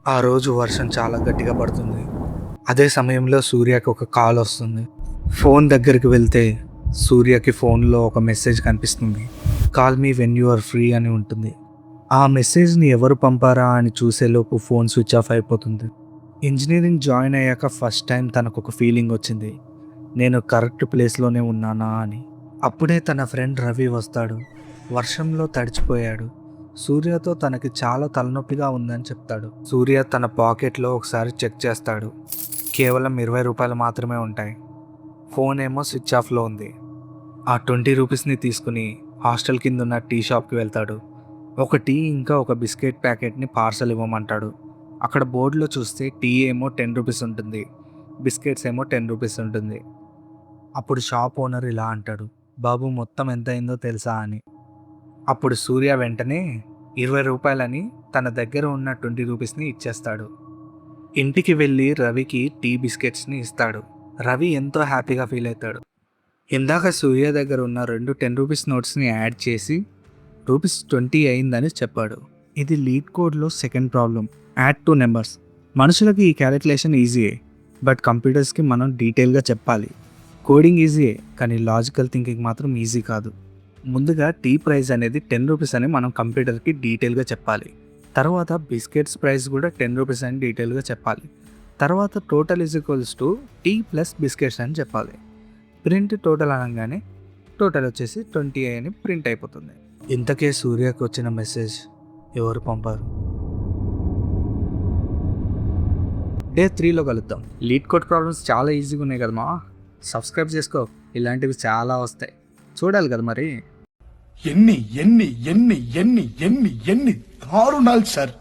ఆ రోజు వర్షం చాలా గట్టిగా పడుతుంది. అదే సమయంలో సూర్యకి ఒక కాల్ వస్తుంది. ఫోన్ దగ్గరికి వెళ్తే సూర్యకి ఫోన్లో ఒక మెసేజ్ కనిపిస్తుంది. Call me when you are free అని ఉంటుంది. ఆ మెసేజ్ని ఎవరు పంపారా అని చూసేలోపు ఫోన్ స్విచ్ ఆఫ్ అయిపోతుంది. ఇంజనీరింగ్ జాయిన్ అయ్యాక ఫస్ట్ టైం తనకు ఒక ఫీలింగ్ వచ్చింది, నేను కరెక్ట్ ప్లేస్లోనే ఉన్నానా అని. అప్పుడే తన ఫ్రెండ్ రవి వస్తాడు. వర్షంలో తడిచిపోయాడు. సూర్యతో తనకి చాలా తలనొప్పిగా ఉందని చెప్తాడు. సూర్య తన పాకెట్లో ఒకసారి చెక్ చేస్తాడు. కేవలం 20 రూపాయలు మాత్రమే ఉంటాయి. ఫోన్ ఏమో స్విచ్ ఆఫ్లో ఉంది. ఆ 20 రూపీస్ని తీసుకుని హాస్టల్ కింద ఉన్న టీ షాప్కి వెళ్తాడు. ఒక టీ ఇంకా ఒక బిస్కెట్ ప్యాకెట్ని పార్సల్ ఇవ్వమంటాడు. అక్కడ బోర్డులో చూస్తే టీ ఏమో 10 రూపీస్ ఉంటుంది, బిస్కెట్స్ ఏమో 10 రూపీస్ ఉంటుంది. అప్పుడు షాప్ ఓనర్ ఇలా అంటాడు, బాబు మొత్తం ఎంత అయిందో తెలుసా అని. అప్పుడు సూర్య వెంటనే 20 రూపాయలని తన దగ్గర ఉన్న 20 రూపీస్ని ఇచ్చేస్తాడు. ఇంటికి వెళ్ళి రవికి టీ బిస్కెట్స్ని ఇస్తాడు. రవి ఎంతో హ్యాపీగా ఫీల్ అవుతాడు. ఇందాక సూర్య దగ్గర ఉన్న 2 10 రూపీస్ నోట్స్ని యాడ్ చేసి రూపీస్ 20 అయిందని చెప్పాడు. ఇది లీడ్ కోడ్లో second problem, add to numbers. మనుషులకి ఈ క్యాలిక్యులేషన్ ఈజీయే, బట్ కంప్యూటర్స్కి మనం డీటెయిల్గా చెప్పాలి. కోడింగ్ ఈజీయే, కానీ లాజికల్ థింకింగ్ మాత్రం ఈజీ కాదు. ముందుగా టీ ప్రైస్ అనేది 10 రూపీస్ అని మనం కంప్యూటర్కి డీటెయిల్గా చెప్పాలి. తర్వాత బిస్కెట్స్ ప్రైస్ కూడా 10 రూపీస్ అని డీటెయిల్గా చెప్పాలి. తర్వాత total is equals to tea plus biscuits అని చెప్పాలి. ప్రింట్ టోటల్ అనగానే టోటల్ వచ్చేసి 20 అని ప్రింట్ అయిపోతుంది. ఇంతకే సూర్యకు వచ్చిన మెసేజ్ ఎవరు పంపారు? డే 3లో కలుద్దాం. లీడ్ కోడ్ ప్రాబ్లమ్స్ చాలా ఈజీగా ఉన్నాయి కదా మా. సబ్స్క్రైబ్ చేసుకో, ఇలాంటివి చాలా వస్తాయి. చూడాలి కదా మరి. ఎన్ని ఎన్ని ఎన్ని ఎన్ని ఎన్ని ఎన్ని దారుణాలు సార్.